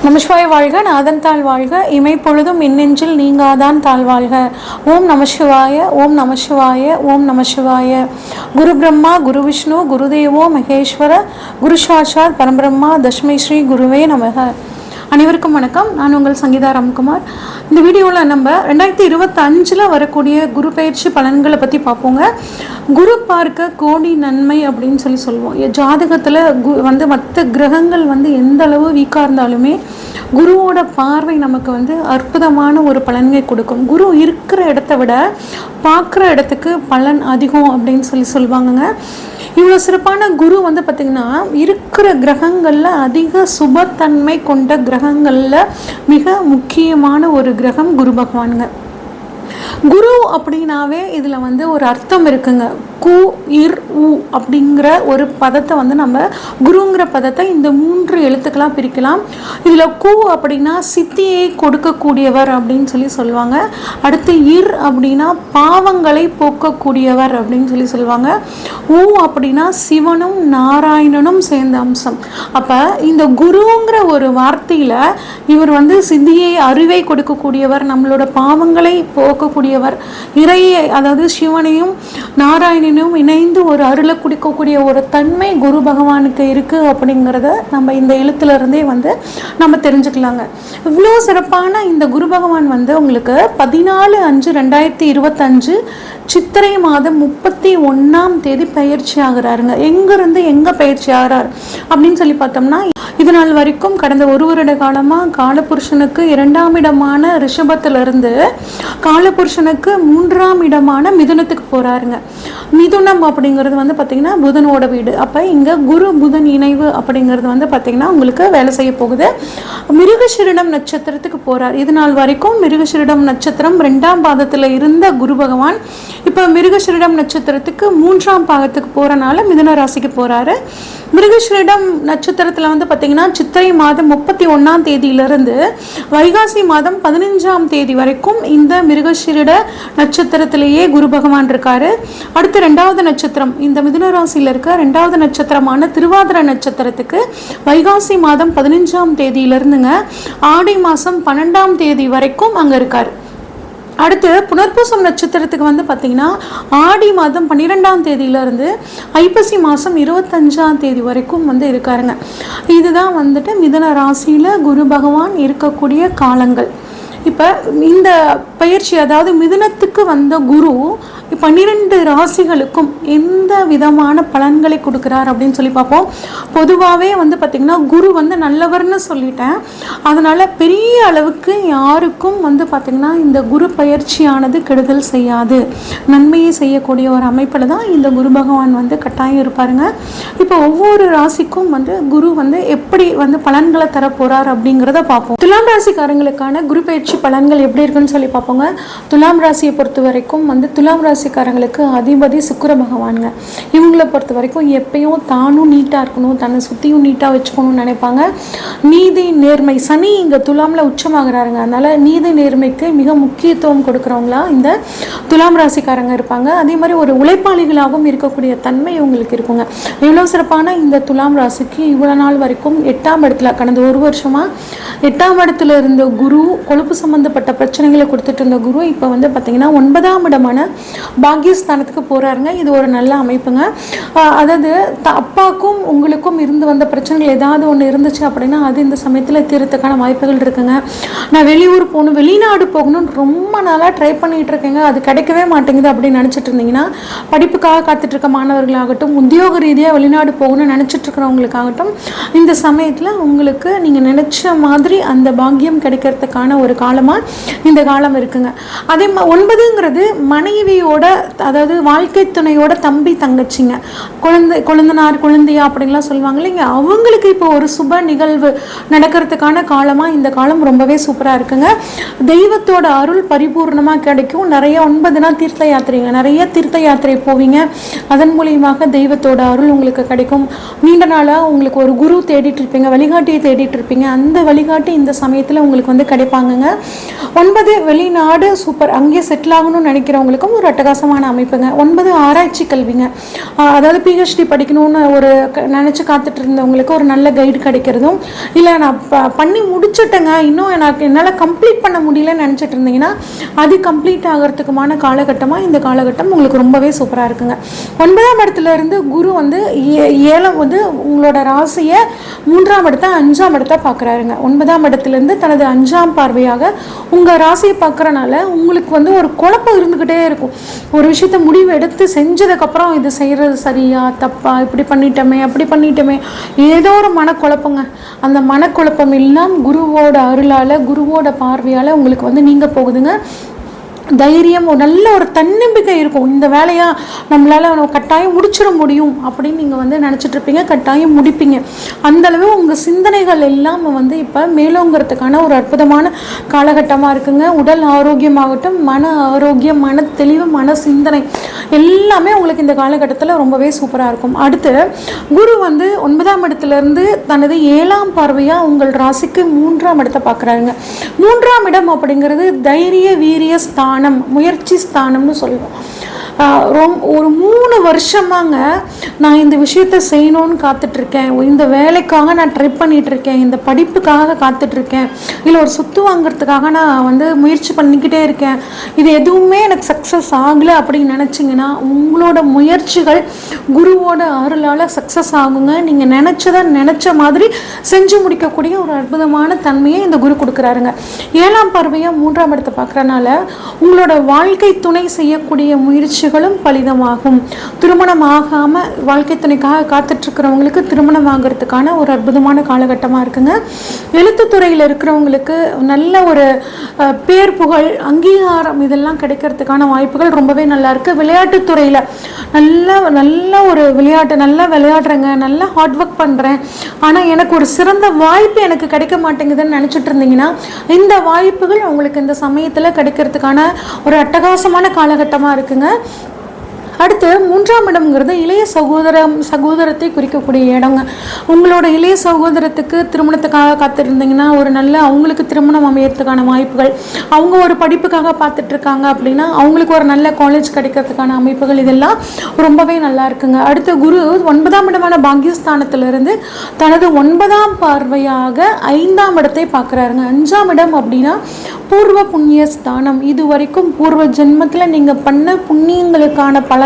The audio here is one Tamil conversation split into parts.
நமசிவாய வாழ்க, நாதன் தாழ் வாழ்க, இமை பொழுதும் மின்னெஞ்சில் நீங்காதான் தாழ்வாழ்க. ஓம் நமசிவாய, ஓம் நமசிவாய, ஓம் நமசிவாய. குரு பிரம்மா, குரு விஷ்ணு, குருதேவோ மகேஸ்வர, குரு சாட்சாத் பரம்பிரம்மா, தஸ்மை ஸ்ரீ குருவே நமக. அனைவருக்கும் வணக்கம். நான் உங்கள் சங்கீதா ராம்குமார். இந்த வீடியோவில் நம்ம 2025 வரக்கூடிய குரு பயிற்சி பலன்களை பற்றி பார்ப்போங்க. குரு பார்க்க கோடி நன்மை அப்படின்னு சொல்லுவோம். ஜாதகத்தில் மற்ற கிரகங்கள் எந்த அளவு வீக்காக இருந்தாலுமே குருவோட பார்வை நமக்கு அற்புதமான ஒரு பலன்களை கொடுக்கும். குரு இருக்கிற இடத்த விட பார்க்குற இடத்துக்கு பலன் அதிகம் அப்படின்னு சொல்லுவாங்கங்க. இவ்வளோ சிறப்பான குரு பார்த்திங்கன்னா இருக்கிற கிரகங்களில் அதிக சுபத்தன்மை கொண்ட கிரகங்களில் மிக முக்கியமான ஒரு கிரகம் குரு பகவானுங்க. குரு அப்படின்னாவே இதில் ஒரு அர்த்தம் இருக்குங்க. கு இர் உ அப்படிங்கிற ஒரு பதத்தை நம்ம குருங்கிற பதத்தை இந்த 3 எழுத்துக்களாக பிரிக்கலாம். இதில் கு அப்படின்னா சித்தியை கொடுக்கக்கூடியவர் அப்படின்னு சொல்லுவாங்க. அடுத்து இர் அப்படின்னா பாவங்களை போக்கக்கூடியவர் அப்படின்னு சொல்லுவாங்க. உ அப்படின்னா சிவனும் நாராயணனும் சேர்ந்த அம்சம். அப்போ இந்த குருங்கிற ஒரு வார்த்தையில் இவர் சித்தியை அறிவை கொடுக்கக்கூடியவர், நம்மளோட பாவங்களை போக்கக்கூடியவர், இறையை அதாவது சிவனையும் நாராயணனும் இணைந்து ஒரு அருளை குடிக்கக்கூடிய ஒரு தன்மை குரு பகவானுக்கு இருக்கு அப்படிங்கிறத நம்ம இந்த எழுத்துலேருந்தே நம்ம தெரிஞ்சுக்கலாங்க. இவ்வளோ சிறப்பான இந்த குரு பகவான் உங்களுக்கு 14/5/2025 சித்திரை மாதம் 31ஆம் தேதி பயிற்சி ஆகிறாருங்க. எங்கிருந்து எங்கே பயிற்சி ஆகிறார் அப்படின்னு பார்த்தோம்னா, இது நாள் வரைக்கும் கடந்த 1 வருட காலமாக காலபுருஷனுக்கு 2ஆம் இடமான ரிஷபத்திலிருந்து காலபுருஷனுக்கு 3ஆம் இடமான மிதுனத்துக்கு போகிறாருங்க. மிதுனம் அப்படிங்கிறது பார்த்திங்கன்னா புதனோட வீடு. அப்போ இங்கே குரு புதன் இணைவு அப்படிங்கிறது பார்த்திங்கன்னா உங்களுக்கு வேலை செய்ய போகுது. மிருகசீரிடம் நட்சத்திரத்துக்கு போகிறார். இது நாள் வரைக்கும் மிருகசீரிடம் நட்சத்திரம் 2ஆம் பாதத்தில் இருந்த குரு பகவான் இப்போ மிருகசீரிடம் நட்சத்திரத்துக்கு 3ஆம் பாகத்துக்கு போகிறனால மிதுன ராசிக்கு போகிறாரு. மிருகசீரிடம் நட்சத்திரத்தில் பார்த்திங்கன்னா சித்திரை மாதம் 31ஆம் தேதியிலிருந்து வைகாசி மாதம் 15ஆம் தேதி வரைக்கும் இந்த மிருகசீரிட நட்சத்திரத்திலேயே குரு பகவான் இருக்காரு. அடுத்து 2வது நட்சத்திரம், இந்த மிதுன ராசியில் இருக்க 2வது நட்சத்திரமான திருவாதிரை நட்சத்திரத்துக்கு வைகாசி மாதம் 15ஆம் தேதியிலிருந்துங்க ஆடி மாதம் 12ஆம் தேதி வரைக்கும் அங்கே இருக்கார். அடுத்து புனர்பூசம் நட்சத்திரத்துக்கு பார்த்திங்கன்னா ஆடி மாதம் 12ஆம் தேதியிலேருந்து ஐப்பசி மாதம் 25ஆம் தேதி வரைக்கும் இருக்காருங்க. இதுதான் மிதுன ராசியில் குரு பகவான் இருக்கக்கூடிய காலங்கள். இப்போ இந்த பயிற்சி, அதாவது மிதுனத்துக்கு வந்த குரு 12 ராசிகளுக்கும் எந்த விதமான பலன்களை கொடுக்குறார் அப்படின்னு பார்ப்போம். பொதுவாகவே பார்த்திங்கன்னா குரு நல்லவர்னு சொல்லிட்டேன். அதனால் பெரிய அளவுக்கு யாருக்கும் பார்த்திங்கன்னா இந்த குரு பயிற்சியானது கெடுதல் செய்யாது, நன்மையை செய்யக்கூடிய ஒரு அமைப்பில் தான் இந்த குரு பகவான் கட்டாயம் இருப்பாருங்க. இப்போ ஒவ்வொரு ராசிக்கும் குரு எப்படி பலன்களை தர போகிறார் அப்படிங்கிறத பார்ப்போம். துலாம் ராசிக்காரங்களுக்கான குரு பயிற்சி பலன்கள் எப்படி இருக்குன்னு சொல்லி பார்ப்போங்க. துலாம் ராசியை பொறுத்த வரைக்கும் துலாம் ராசிக்காரங்களுக்கு அதிபதி சுக்கிர பகவானுங்க. இவங்களை பொறுத்த வரைக்கும் எப்பயும் தானும் நீட்டாக இருக்கணும், தன்னை சுற்றியும் நீட்டாக வச்சுக்கணும்னு நினைப்பாங்க. நீதி நேர்மை, சனி இங்கே துலாமில் உச்சமாகிறாருங்க. அதனால் நீதி நேர்மைக்கு மிக முக்கியத்துவம் கொடுக்குறவங்களா இந்த துலாம் ராசிக்காரங்க இருப்பாங்க. அதே மாதிரி ஒரு உழைப்பாளிகளாகவும் இருக்கக்கூடிய தன்மை இவங்களுக்கு இருக்குங்க. இவ்வளோ சிறப்பான இந்த துலாம் ராசிக்கு இவ்வளோ நாள் வரைக்கும் 8ஆம் இடத்துல, கடந்த 1 வருஷமாக 8ஆம் இடத்துல இருந்த குரு, கொழுப்பு சம்பந்தப்பட்ட பிரச்சனைகளை கொடுத்துட்டு இருந்த குரு இப்போ பார்த்திங்கன்னா 9ஆம் இடமான பாக்கியஸ்தானத்துக்கு போகிறாருங்க. இது ஒரு நல்ல அமைப்புங்க. அதாவது அப்பாவுக்கும் உங்களுக்கும் இருந்து வந்த பிரச்சனைகள் ஏதாவது ஒன்று இருந்துச்சு அப்படின்னா அது இந்த சமயத்தில் தீர்றதுக்கான வாய்ப்புகள் இருக்குங்க. நான் வெளியூர் போகணும், வெளிநாடு போகணும்னு ரொம்ப நாளாக ட்ரை பண்ணிகிட்டு இருக்கேங்க, அது கிடைக்கவே மாட்டேங்குது அப்படின்னு நினச்சிட்டு இருந்தீங்கன்னா, படிப்புக்காக காத்துட்ருக்க மாணவர்களாகட்டும், உத்தியோக ரீதியாக வெளிநாடு போகணும்னு நினச்சிட்டு இருக்கிறவங்களுக்காகட்டும், இந்த சமயத்தில் உங்களுக்கு நீங்கள் நினச்ச மாதிரி அந்த பாக்கியம் கிடைக்கிறதுக்கான ஒரு காலமாக இந்த காலம் இருக்குங்க. அதே 9ங்கிறது மனைவியோட, அதாவது வாழ்க்கை துணையோட தம்பி தங்கச்சிங்க, குழந்தனார் குழந்தையா அப்படின்லாம் சொல்லுவாங்க இல்லைங்க, அவங்களுக்கு இப்போ ஒரு சுப நிகழ்வு நடக்கிறதுக்கான காலமாக இந்த காலம் ரொம்பவே சூப்பராக இருக்குங்க. தெய்வத்தோட அருள் பரிபூர்ணமாக கிடைக்கும். நிறைய 9 நாள் தீர்த்த யாத்திரைங்க, நிறைய தீர்த்த யாத்திரை போவீங்க. அதன் மூலியமாக தெய்வத்தோட அருள் உங்களுக்கு கிடைக்கும். நீண்ட நாளாக உங்களுக்கு ஒரு குரு தேடிட்டு இருப்பீங்க, வழிகாட்டியை தேடிட்டு இருப்பீங்க. அந்த வழிகாட்டி இந்த சமயத்தில் உங்களுக்கு கிடைப்பாங்கங்க. 9 வெளிநாடு சூப்பர், அங்கேயே செட்டில் ஆகணும்னு நினைக்கிறவங்களுக்கும் ஒரு அட்டகாசமான அமைப்புங்க. 9 ஆராய்ச்சி கல்விங்க, அதாவது பிஹெச்டி படிக்கணும்னு ஒரு நினச்சி காத்துட்டு இருந்தவங்களுக்கு ஒரு நல்ல கைடு கிடைக்கிறதும், இல்லை நான் பண்ணி முடிச்சுட்டேங்க இன்னும் என்னால் கம்ப்ளீட் பண்ண முடியலன்னு நினச்சிட்டு இருந்தீங்கன்னா அது கம்ப்ளீட் ஆகிறதுக்குமான காலகட்டமாக இந்த காலகட்டம் உங்களுக்கு ரொம்பவே சூப்பராக இருக்குங்க. 9ஆம் இடத்துல இருந்து குரு வந்து 7 வந்து உங்களோட ராசியை 3ஆம் இடத்த 5ஆம் இடத்த பார்க்குறாருங்க. 9ஆம் இடத்துலேருந்து தனது 5ஆம் பார்வையாக உங்கள் ராசியை பார்க்குறனால உங்களுக்கு வந்து ஒரு குழப்பம் இருந்துக்கிட்டே இருக்கும். ஒரு விஷயத்த முடிவு எடுத்து செஞ்சதுக்கப்புறம் இது செய்கிறது சரியா தப்பா, இப்படி பண்ணிட்டோமே அப்படி பண்ணிட்டோமே, ஏதோ ஒரு மனக்குழப்பங்க. அந்த மனக்குழப்பம் எல்லாம் குருவோட அருளால் குருவோட பார்வையால் உங்களுக்கு வந்து நீங்க போகுதுங்க. தைரியம், ஒரு நல்ல ஒரு தன்னம்பிக்கை இருக்கும். இந்த வேலையை நம்மளால் கட்டாயம் முடிச்சிட முடியும் அப்படின்னு நீங்கள் வந்து நினச்சிட்டு இருப்பீங்க, கட்டாயம் முடிப்பீங்க. அந்தளவு உங்கள் சிந்தனைகள் எல்லாம் வந்து இப்போ மேலோங்கிறதுக்கான ஒரு அற்புதமான காலகட்டமாக இருக்குங்க. உடல் ஆரோக்கியமாகட்டும், மன ஆரோக்கியம், மன தெளிவு, மன சிந்தனை எல்லாமே உங்களுக்கு இந்த காலகட்டத்தில் ரொம்பவே சூப்பராக இருக்கும். அடுத்து குரு வந்து 9ஆம் இடத்துலேருந்து தனது 7ஆம் பார்வையாக உங்கள் ராசிக்கு 3ஆம் இடத்தை பார்க்குறாருங்க. 3ஆம் இடம் அப்படிங்கிறது தைரிய வீரிய ஸ்தானம், முயற்சி ஸ்தானம்னு சொல்லுவோம். ஒரு 3 வருஷமாங்க நான் இந்த விஷயத்த செய்யணும்னு காத்துட்ருக்கேன், இந்த வேலைக்காக நான் ட்ரை பண்ணிகிட்ருக்கேன், இந்த படிப்புக்காக காத்துட்ருக்கேன், இல்லை ஒரு சொத்து வாங்கிறதுக்காக நான் வந்து முயற்சி பண்ணிக்கிட்டே இருக்கேன், இது எதுவுமே எனக்கு சக்ஸஸ் ஆகலை அப்படின்னு நினச்சிங்கன்னா உங்களோட முயற்சிகள் குருவோட அருளால் சக்ஸஸ் ஆகுங்க. நீங்கள் நினச்ச மாதிரி செஞ்சு முடிக்கக்கூடிய ஒரு அற்புதமான தன்மையை இந்த குரு கொடுக்குறாருங்க. 7ஆம் பார்வையாக 3ஆம் இடத்தை பார்க்குறனால உங்களோட வாழ்க்கை துணை செய்யக்கூடிய முயற்சிகளும் பலிதமாகும். திருமணம் ஆகாமல் வாழ்க்கை துணைக்காக காத்துட்ருக்கிறவங்களுக்கு திருமணம் ஆகிறதுக்கான ஒரு அற்புதமான காலகட்டமாக இருக்குங்க. எழுத்துத்துறையில் இருக்கிறவங்களுக்கு நல்ல ஒரு பேர் புகழ் அங்கீகாரம் இதெல்லாம் கிடைக்கிறதுக்கான வாய்ப்புகள் ரொம்பவே நல்லா இருக்குது. விளையாட்டுத்துறையில் நல்ல ஒரு நல்லா விளையாடுறேங்க, நல்லா ஹார்ட் ஒர்க் பண்ணுறேன், ஆனால் எனக்கு ஒரு சிறந்த வாய்ப்பு எனக்கு கிடைக்க மாட்டேங்குதுன்னு நினச்சிட்டு இருந்தீங்கன்னா இந்த வாய்ப்புகள் உங்களுக்கு இந்த சமயத்தில் கிடைக்கிறதுக்கான ஒரு அட்டகாசமான காலகட்டமாக இருக்குங்க. அடுத்து 3ஆம் இடம்ங்கிறது இளைய சகோதரத்தை குறிக்கக்கூடிய இடங்க. உங்களோட இளைய சகோதரத்துக்கு திருமணத்துக்காக காத்திருந்தீங்கன்னா ஒரு நல்ல அவங்களுக்கு திருமணம் அமையறதுக்கான வாய்ப்புகள், அவங்க ஒரு படிப்புக்காக பார்த்துட்ருக்காங்க அப்படின்னா அவங்களுக்கு ஒரு நல்ல காலேஜ் கிடைக்கிறதுக்கான அமைப்புகள் இதெல்லாம் ரொம்பவே நல்லா இருக்குங்க. அடுத்து குரு 9ஆம் இடமான பாக்கியஸ்தானத்திலிருந்து தனது 9ஆம் பார்வையாக 5ஆம் இடத்தை பார்க்குறாருங்க. 5ஆம் இடம் அப்படின்னா பூர்வ புண்ணிய ஸ்தானம். இது வரைக்கும் பூர்வ ஜென்மத்தில் நீங்கள் பண்ண புண்ணியங்களுக்கான பலனை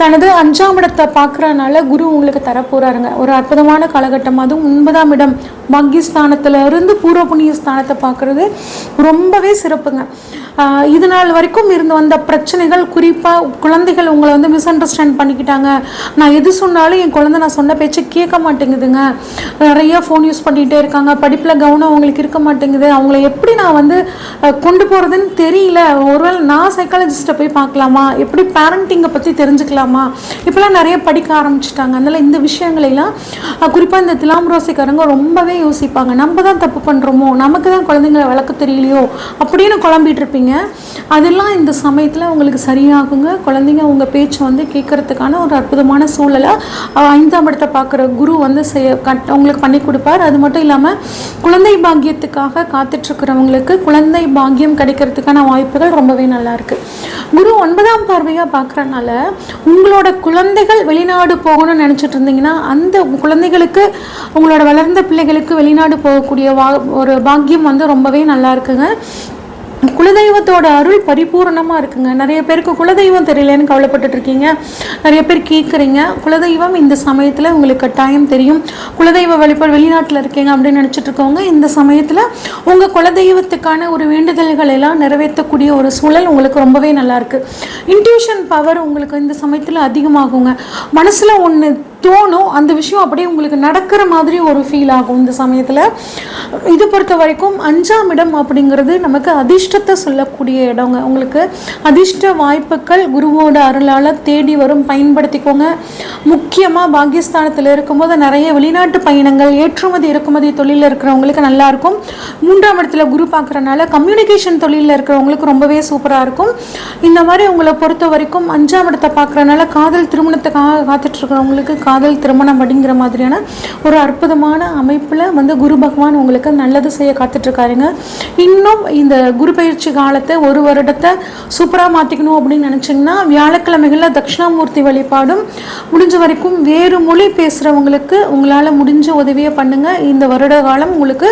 தனது 5ஆம் இடத்தை பார்க்குறனால குரு உங்களுக்கு தரப்போறாருங்க. ஒரு அற்புதமான காலகட்டம். அதுவும் 9ஆம் இடம் பாக்கியஸ்தானத்தில் இருந்து பூர்வ புண்ணிய ஸ்தானத்தை பார்க்குறது ரொம்பவே சிறப்புங்க. இது நாள் வரைக்கும் இருந்து வந்த பிரச்சனைகள், குறிப்பாக குழந்தைகள் உங்களை வந்து மிஸ் அண்டர்ஸ்டாண்ட் பண்ணிக்கிட்டாங்க, நான் எது சொன்னாலும் என் குழந்தை நான் சொன்ன பேச்சு கேட்க மாட்டேங்குதுங்க, நிறைய ஃபோன் யூஸ் பண்ணிகிட்டே இருக்காங்க, படிப்பில் கவனம் அவங்களுக்கு இருக்க மாட்டேங்குது, அவங்கள எப்படி நான் வந்து கொண்டு போகிறதுன்னு தெரியல, ஒருவேளை நான் சைக்காலஜிஸ்ட்டை போய் பார்க்கலாமா, எப்படி பேரண்டிங்கை பற்றி தெரிஞ்சுக்கலாமா, இப்போலாம் நிறைய படிக்க ஆரம்பிச்சிட்டாங்க. அதனால் இந்த விஷயங்களெல்லாம் குறிப்பாக இந்த துலாம் ராசிக்காரங்க ரொம்பவே யோசிப்பாங்க. நம்ம தான் தப்பு பண்ணுறோமோ, நமக்கு தான் குழந்தைங்களை வளர்க்க தெரியலையோ அப்படின்னு குழம்பிட்டு இருப்பீங்க. அதெல்லாம் இந்த சமயத்தில் உங்களுக்கு சரியாகுங்க. குழந்தைங்க உங்கள் பேச்சு வந்து கேட்கறதுக்கான ஒரு அற்புதமான சூழலை 5ஆம் இடத்தை பார்க்குற குரு வந்து உங்களுக்கு பண்ணி கொடுப்பார். அது மட்டும் இல்லாமல் குழந்தை பாக்கியத்துக்காக காத்துட்ருக்கிறவங்களுக்கு குழந்தை பாக்கியம் கிடைக்கிறதுக்கான வாய்ப்புகள் ரொம்பவே நல்லா இருக்குது. குரு 9ஆம் பார்வையாக பார்க்குறனால உங்களோட குழந்தைகள் வெளிநாடு போகணும்னு நினச்சிட்டு இருந்தீங்கன்னா அந்த குழந்தைகளுக்கு உங்களோட வளர்ந்த பிள்ளைகளுக்கு வெளிநாடு போகக்கூடிய ஒரு பாக்கியம் வந்து ரொம்பவே நல்லா இருக்குங்க. குலதெய்வத்தோட அருள் பரிபூர்ணமாக இருக்குங்க. நிறைய பேருக்கு குலதெய்வம் தெரியலன்னு கவலைப்பட்டுட்டு இருக்கீங்க, நிறைய பேர் கேட்குறீங்க. குலதெய்வம் இந்த சமயத்தில் உங்களுக்கு கட்டாயம் தெரியும். குலதெய்வ வழிபாடு வெளிநாட்டில் இருக்கீங்க அப்படின்னு நினச்சிட்டு இருக்கவங்க இந்த சமயத்தில் உங்கள் குலதெய்வத்துக்கான ஒரு வேண்டுதல்கள் எல்லாம் நிறைவேற்றக்கூடிய ஒரு சூழல் உங்களுக்கு ரொம்பவே நல்லா இருக்குது. இன்ட்யூஷன் பவர் உங்களுக்கு இந்த சமயத்தில் அதிகமாகுங்க. மனசில் ஒன்று தோணும், அந்த விஷயம் அப்படியே உங்களுக்கு நடக்கிற மாதிரி ஒரு ஃபீல் ஆகும் இந்த சமயத்தில். இது பொறுத்த வரைக்கும் 5ஆம் இடம் அப்படிங்கிறது நமக்கு அதிர்ஷ்டத்தை சொல்லக்கூடிய இடங்க. உங்களுக்கு அதிர்ஷ்ட வாய்ப்புகள் குருவோட அருளால் தேடி வரும், பயன்படுத்திக்கோங்க. முக்கியமாக பாக்கியஸ்தானத்தில் இருக்கும்போது நிறைய வெளிநாட்டு பயணங்கள், ஏற்றுமதி இறக்குமதி தொழிலில் இருக்கிறவங்களுக்கு நல்லாயிருக்கும். 3ஆம் இடத்துல குரு பார்க்குறனால கம்யூனிகேஷன் தொழிலில் இருக்கிறவங்களுக்கு ரொம்பவே சூப்பராக இருக்கும். இந்த மாதிரி உங்களை பொறுத்த வரைக்கும் 5ஆம் இடத்தை பார்க்குறனால காதல் திருமணத்துக்காக காத்துட்ருக்கிறவங்களுக்கு காதல் திருமணம் அப்படிங்கிற மாதிரியான ஒரு அற்புதமான அமைப்பில் வந்து குரு பகவான் உங்களுக்கு நல்லது செய்ய காத்துட்ருக்காருங்க. இன்னும் இந்த குரு பயிற்சி காலத்தை ஒரு வருடத்தை சூப்பராக மாற்றிக்கணும் அப்படின்னு நினச்சிங்கன்னா வியாழக்கிழமைகளில் தட்சிணாமூர்த்தி வழிபாடும், முடிஞ்ச வரைக்கும் வேறு மொழி பேசுகிறவங்களுக்கு உங்களால் முடிஞ்ச உதவியை பண்ணுங்கள். இந்த வருட காலம் உங்களுக்கு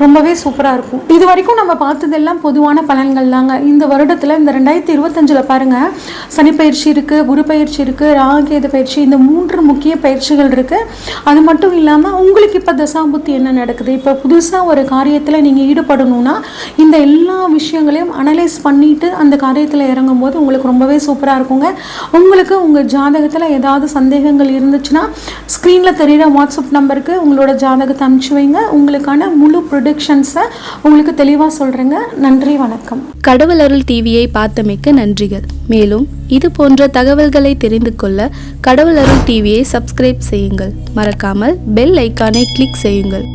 ரொம்பவே சூப்பராக இருக்கும். இது வரைக்கும் நம்ம பார்த்ததெல்லாம் பொதுவான பலன்கள் தாங்க. இந்த வருடத்தில் இந்த 2025 பாருங்கள், சனி பயிற்சி இருக்குது, குரு பயிற்சி இருக்குது, ராகேது பயிற்சி, இந்த 3 முக்கிய பயிற்சிகள் இருக்குது. அது மட்டும் இல்லாமல் உங்களுக்கு இப்போ தசாபுத்தி என்ன நடக்குது, இப்போ புதுசாக ஒரு காரியத்தில் நீங்கள் ஈடுபடணும்னா இந்த எல்லா விஷயங்களையும் அனலைஸ் பண்ணிவிட்டு அந்த காரியத்தில் இறங்கும் போது உங்களுக்கு ரொம்பவே சூப்பராக இருக்குங்க. உங்களுக்கு உங்கள் ஜாதகத்தில் ஏதாவது சந்தேகங்கள் இருந்துச்சுன்னா ஸ்க்ரீனில் தெரிகிற வாட்ஸ்அப் நம்பருக்கு உங்களோட ஜாதகத்தை அனுப்பிச்சு வைங்க. உங்களுக்கான முழு ப்ரொடிக்ஷன்ஸை உங்களுக்கு தெளிவாக சொல்கிறேங்க. நன்றி, வணக்கம். கடவுள் அருள் டிவியை பார்த்தமைக்கு நன்றிகள். மேலும் இது போன்ற தகவல்களை தெரிந்து கொள்ள கடவுள் அருள் டிவியை சப்ஸ்கிரைப் செய்யுங்கள். மறக்காமல் பெல் ஐக்கானை கிளிக் செய்யுங்கள்.